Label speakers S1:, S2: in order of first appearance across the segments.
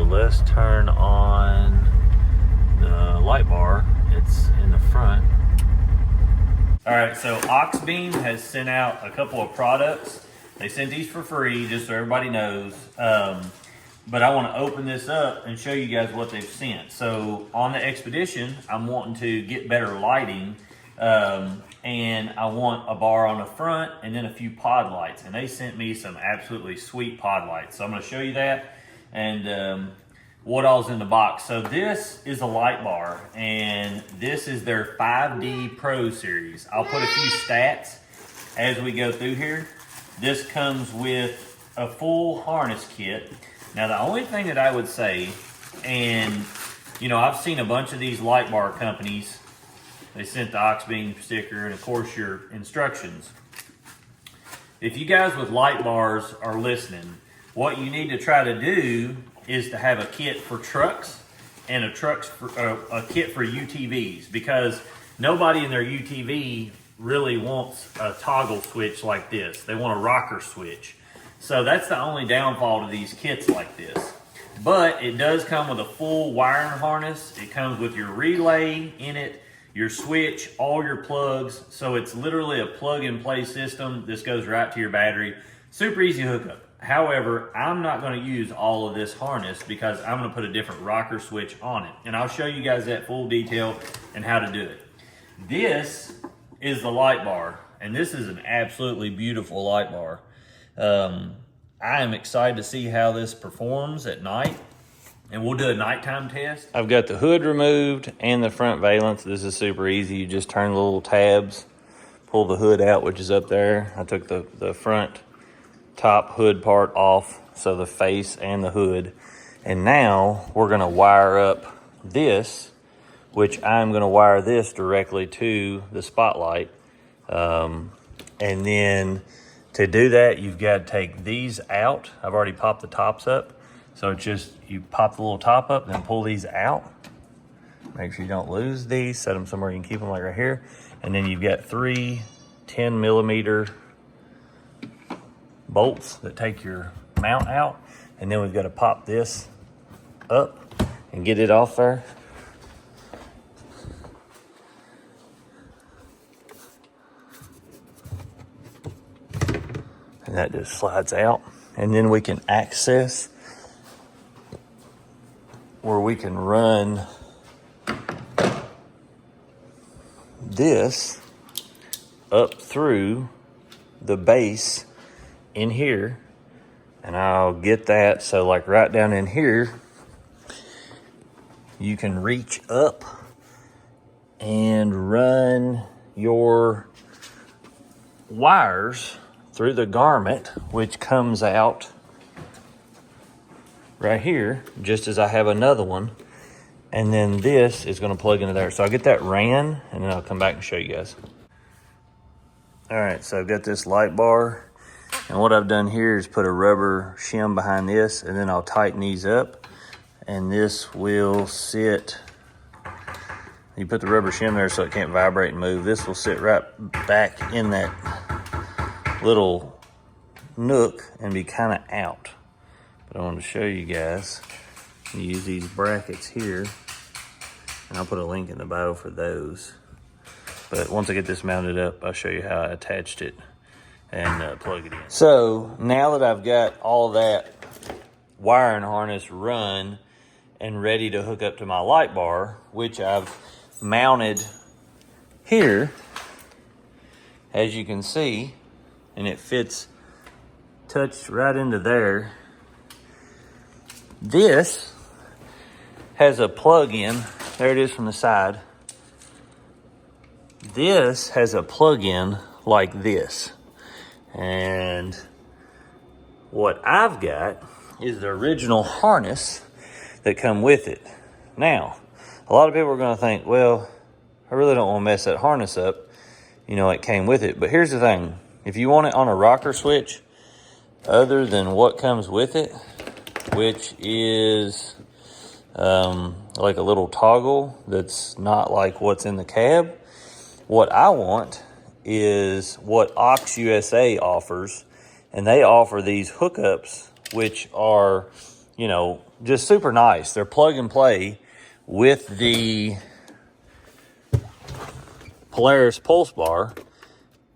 S1: let's turn on the light bar. It's in the front. All right, so Oxbeam has sent out a couple of products. They sent these for free, just so everybody knows. But I want to open this up and show you guys what they've sent. So on the Xpedtion, I'm wanting to get better lighting, and I want a bar on the front and then a few pod lights. And they sent me some absolutely sweet pod lights. So I'm going to show you that and what all's in the box. So this is a light bar, and this is their 5D Pro series. I'll put a few stats as we go through here. This comes with a full harness kit. Now the only thing that I would say, and you know, I've seen a bunch of these light bar companies, they sent the Oxbeam sticker and of course your instructions. If you guys with light bars are listening, what you need to try to do is to have a kit for trucks and a kit for UTVs, because nobody in their UTV really wants a toggle switch like this. They want a rocker switch. So that's the only downfall to these kits like this. But it does come with a full wiring harness. It comes with your relay in it, your switch, all your plugs. So it's literally a plug and play system. This goes right to your battery. Super easy hookup. However, I'm not going to use all of this harness because I'm going to put a different rocker switch on it. And I'll show you guys that full detail and how to do it. This is the light bar, and this is an absolutely beautiful light bar. I am excited to see how this performs at night, and we'll do a nighttime test. I've got the hood removed and the front valance. This is super easy. You just turn the little tabs, pull the hood out, which is up there. I took the front top hood part off, so the face and the hood. And now we're gonna wire up this, which I'm gonna wire this directly to the spotlight. And then to do that, you've got to take these out. I've already popped the tops up. So it's just, you pop the little top up, then pull these out. Make sure you don't lose these. Set them somewhere you can keep them, like right here. And then you've got 3 10mm bolts that take your mount out. And then we've got to pop this up and get it off there. And that just slides out. And then we can access where we can run this up through the base in here. And I'll get that, so like right down in here, you can reach up and run your wires through the garment, which comes out right here, just as I have another one. And then this is gonna plug into there. So I'll get that ran, and then I'll come back and show you guys. All right, so I've got this light bar, and what I've done here is put a rubber shim behind this, and then I'll tighten these up, and this will sit. You put the rubber shim there so it can't vibrate and move. This will sit right back in that little nook and be kind of out. But I want to show you guys. You use these brackets here, and I'll put a link in the bio for those. But once I get this mounted up, I'll show you how I attached it and plug it in. So now that I've got all that wiring harness run and ready to hook up to my light bar, which I've mounted here, as you can see, and it fits touched right into there. This has a plug-in. There it is from the side. This has a plug-in like this. And what I've got is the original harness that come with it. Now, a lot of people are gonna think, well, I really don't wanna mess that harness up. You know, it came with it. But here's the thing. If you want it on a rocker switch, other than what comes with it, which is like a little toggle that's not like what's in the cab, what I want is what Aux USA offers, and they offer these hookups, which are you know, just super nice. They're plug and play with the Polaris Pulse Bar.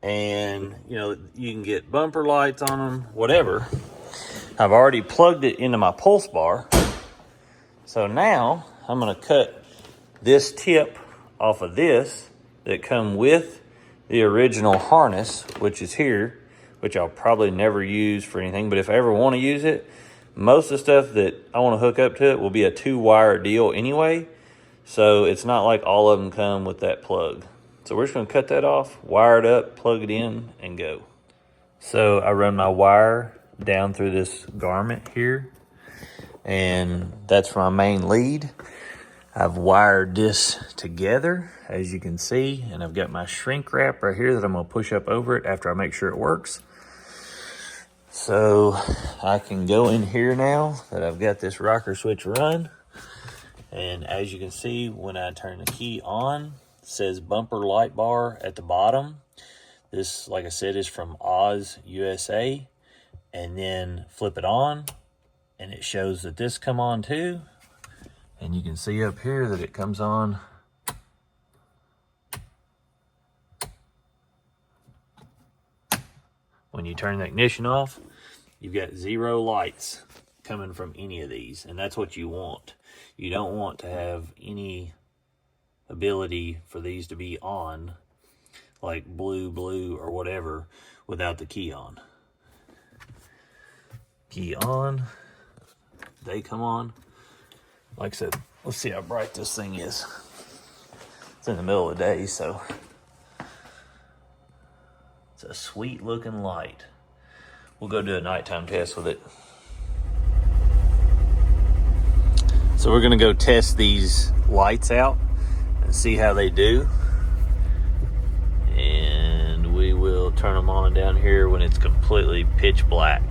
S1: And, you know, you can get bumper lights on them, whatever. I've already plugged it into my Pulse Bar. So now I'm going to cut this tip off of this that come with the original harness, which is here, which I'll probably never use for anything. But if I ever want to use it, most of the stuff that I want to hook up to it will be a 2-wire deal anyway. So it's not like all of them come with that plug. So we're just going to cut that off, wire it up, plug it in, and go. So I run my wire down through this garment here, and that's for my main lead. I've wired this together, as you can see, and I've got my shrink wrap right here that I'm going to push up over it after I make sure it works. So I can go in here now that I've got this rocker switch run, and as you can see, when I turn the key on, it says bumper light bar at the bottom. This, like I said, is from Oz, USA. And then flip it on, and it shows that this come on too. And you can see up here that it comes on. When you turn the ignition off, you've got 0 lights coming from any of these, and that's what you want. You don't want to have any ability for these to be on, like blue, or whatever, without the key on. Key on, they come on. Like I said, let's see how bright this thing is. It's in the middle of the day, so it's a sweet looking light. We'll go do a nighttime test with it. So we're gonna go test these lights out and see how they do. And we will turn them on down here when it's completely pitch black.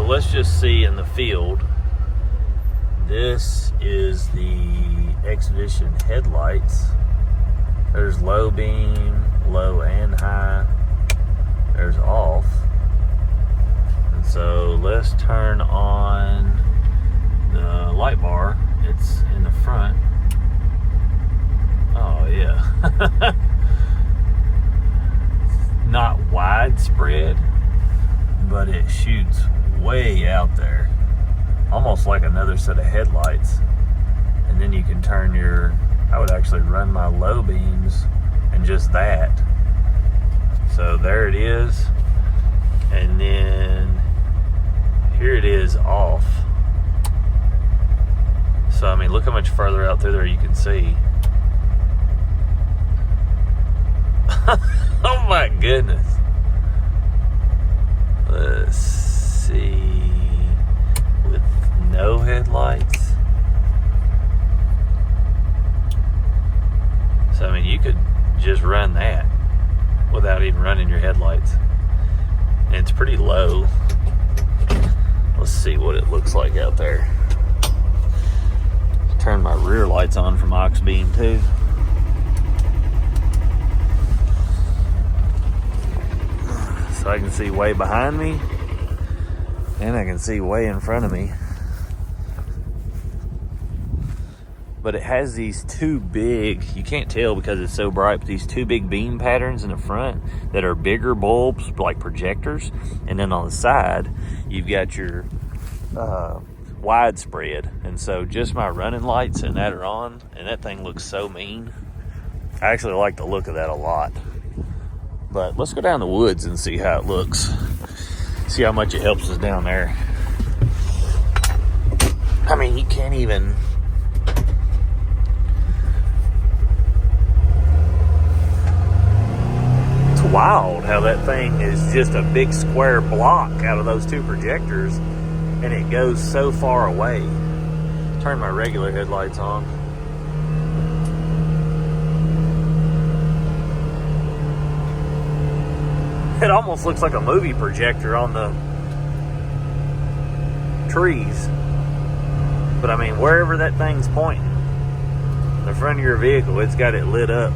S1: Let's just see in the field. This is the Xpedtion headlights. There's low beam, low and high. There's off. And so let's turn on the light bar. It's in the front. Oh yeah. Not widespread, but it shoots way out there, almost like another set of headlights. And then you can turn your, I would actually run my low beams and just that. So there it is. And then here it is off. So I mean, look how much further out through there you can see. Oh my goodness. Let's see, with no headlights. So I mean, you could just run that without even running your headlights. And it's pretty low. Let's see what it looks like out there. Turn my rear lights on from aux beam too. So I can see way behind me, and I can see way in front of me. But it has these two big, you can't tell because it's so bright, but these two big beam patterns in the front that are bigger bulbs, like projectors. And then on the side, you've got your widespread. And so just my running lights and that are on, and that thing looks so mean. I actually like the look of that a lot. But let's go down the woods and see how it looks. See how much it helps us down there. I mean, you can't even... It's wild how that thing is just a big square block out of those two projectors, and it goes so far away. turn my regular headlights on. It almost looks like a movie projector on the trees. But I mean, wherever that thing's pointing, the front of your vehicle, it's got it lit up.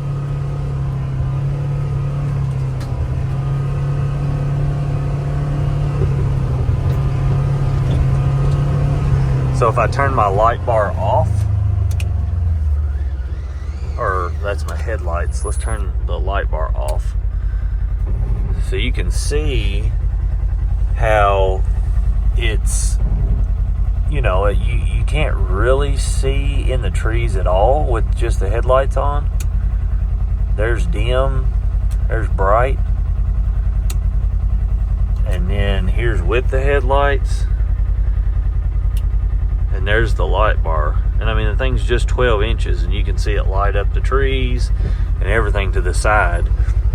S1: So if I turn my light bar off, or that's my headlights, let's turn the light bar off. So you can see how it's, you know, you can't really see in the trees at all with just the headlights on. There's dim, there's bright, and then here's with the headlights, and there's the light bar. And I mean, the thing's just 12 inches, and you can see it light up the trees and everything to the side.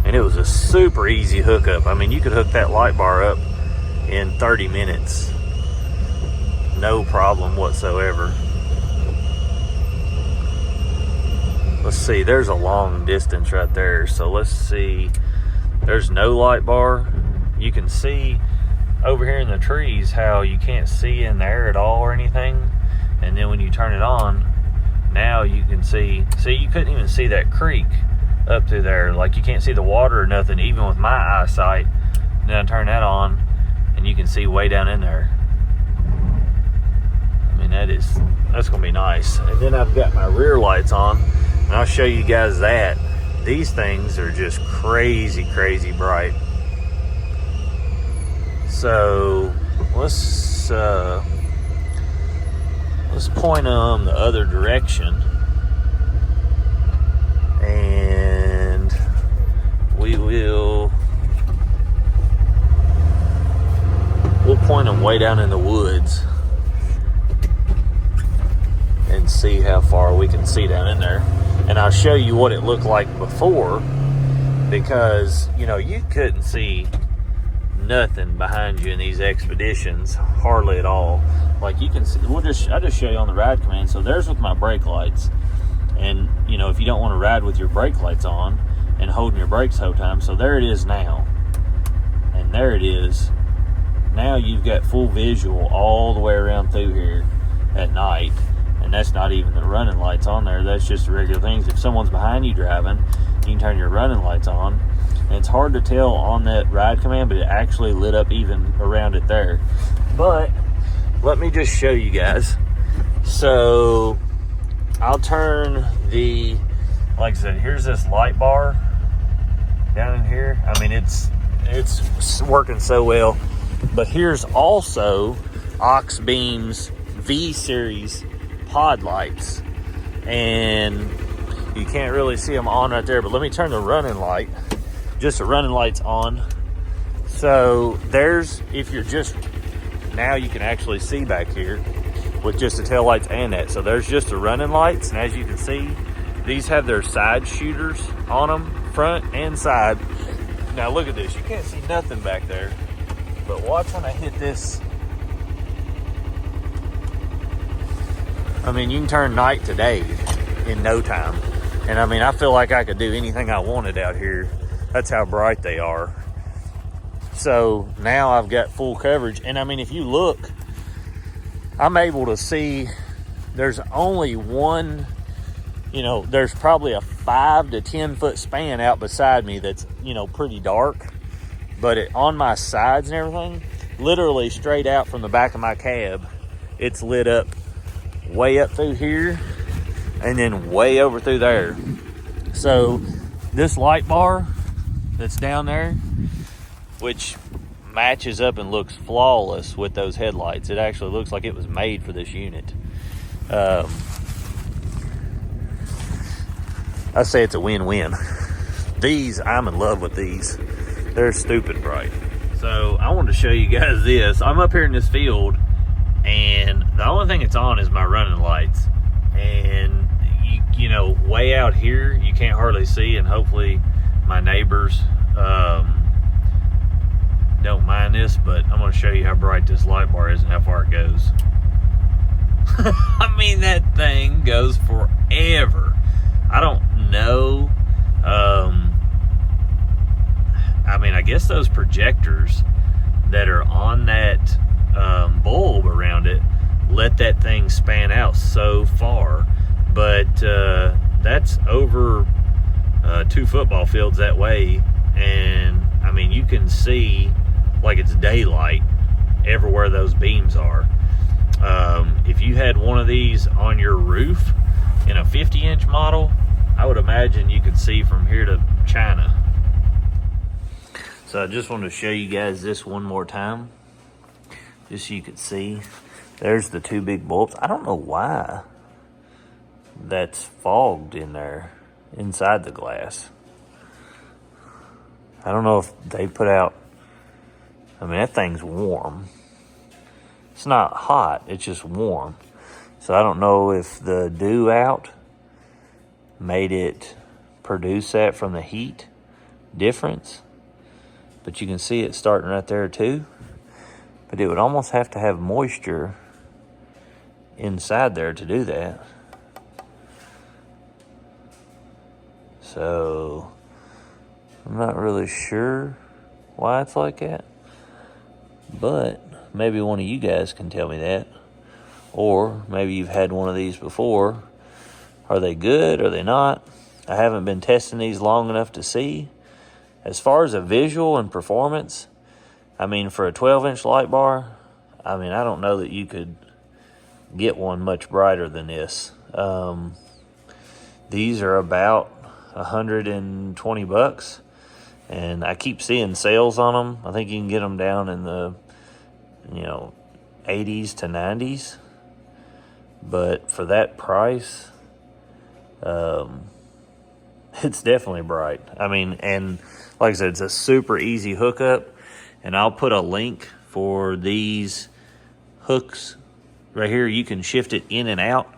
S1: And it was a super easy hookup. I mean, you could hook that light bar up in 30 minutes. No problem whatsoever. Let's see, there's a long distance right there. So let's see, there's no light bar. You can see over here in the trees how you can't see in there at all or anything. And then when you turn it on, now you can see you couldn't even see that creek up through there. Like, you can't see the water or nothing, even with my eyesight. And then I turn that on, and you can see way down in there. I mean, that's gonna be nice. And then I've got my rear lights on, and I'll show you guys that. These things are just crazy, crazy bright. So let's point them the other direction, and we'll point them way down in the woods and see how far we can see down in there. And I'll show you what it looked like before, because you know, you couldn't see nothing behind you in these Xpedtions, hardly at all. Like, you can see, I'll just show you on the ride command. So there's with my brake lights, and you know, if you don't want to ride with your brake lights on and holding your brakes the whole time, so there it is now, and there it is now. You've got full visual all the way around through here at night, and that's not even the running lights on there. That's just the regular things. If someone's behind you driving, you can turn your running lights on. And it's hard to tell on that ride command, but it actually lit up even around it there. But let me just show you guys. So I'll turn the, like I said, here's this light bar down in here. I mean, it's working so well. But here's also Xbeam's V-Series pod lights. And you can't really see them on right there, but let me turn the running light. Just the running lights on. So there's, if you're just, now you can actually see back here with just the tail lights and that. So there's just the running lights, and as you can see, these have their side shooters on them, front and side. Now look at this, you can't see nothing back there, but watch when I hit this. I mean, you can turn night to day in no time. And I mean, I feel like I could do anything I wanted out here. That's how bright they are. So now I've got full coverage. And I mean, if you look, I'm able to see there's only one, you know, there's probably a 5 to 10 foot span out beside me that's, you know, pretty dark. But on my sides and everything, literally straight out from the back of my cab, it's lit up way up through here and then way over through there. So this light bar that's down there, which matches up and looks flawless with those headlights. It actually looks like it was made for this unit. I say it's a win-win. These, I'm in love with these. They're stupid bright. So I wanted to show you guys this. I'm up here in this field, and the only thing it's on is my running lights. And you know, way out here, you can't hardly see, and hopefully my neighbors don't mind this, but I'm going to show you how bright this light bar is and how far it goes. I mean, that thing goes forever. I don't know. I mean, I guess those projectors that are on that bulb around it let that thing span out so far. But that's over 2 football fields that way. And, I mean, you can see like it's daylight everywhere those beams are. If you had one of these on your roof in a 50-inch model, I would imagine you could see from here to China. So I just wanted to show you guys this one more time, just so you could see. There's the 2 big bulbs. I don't know why that's fogged in there inside the glass. I don't know if they put out, I mean, that thing's warm. It's not hot, it's just warm. So I don't know if the dew out made it produce that from the heat difference. But you can see it starting right there too. But it would almost have to have moisture inside there to do that. So I'm not really sure why it's like that. But maybe one of you guys can tell me that. Or maybe you've had one of these before. Are they good? Are they not? I haven't been testing these long enough to see. As far as a visual and performance, I mean, for a 12-inch light bar, I mean, I don't know that you could get one much brighter than this. These are about $120, and I keep seeing sales on them. I think you can get them down in the, 80s to 90s. But for that price, it's definitely bright. I mean, and like I said, it's a super easy hookup. And I'll put a link for these hooks right here. You can shift it in and out.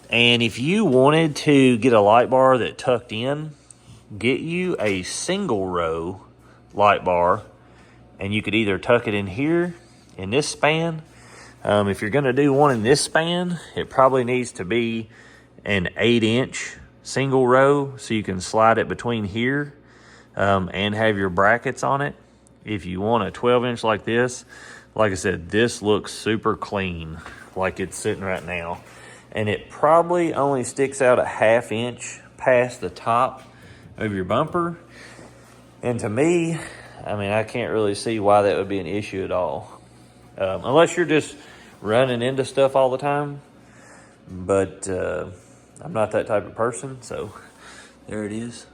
S1: And if you wanted to get a light bar that tucked in, get you a single row light bar. And you could either tuck it in here in this span. If you're going to do one in this span, it probably needs to be an 8-inch single row so you can slide it between here and have your brackets on it. If you want a 12-inch like this, like I said, this looks super clean like it's sitting right now. And it probably only sticks out a 1/2 inch past the top of your bumper. And to me, I mean, I can't really see why that would be an issue at all. Unless you're just running into stuff all the time. But I'm not that type of person, so there it is.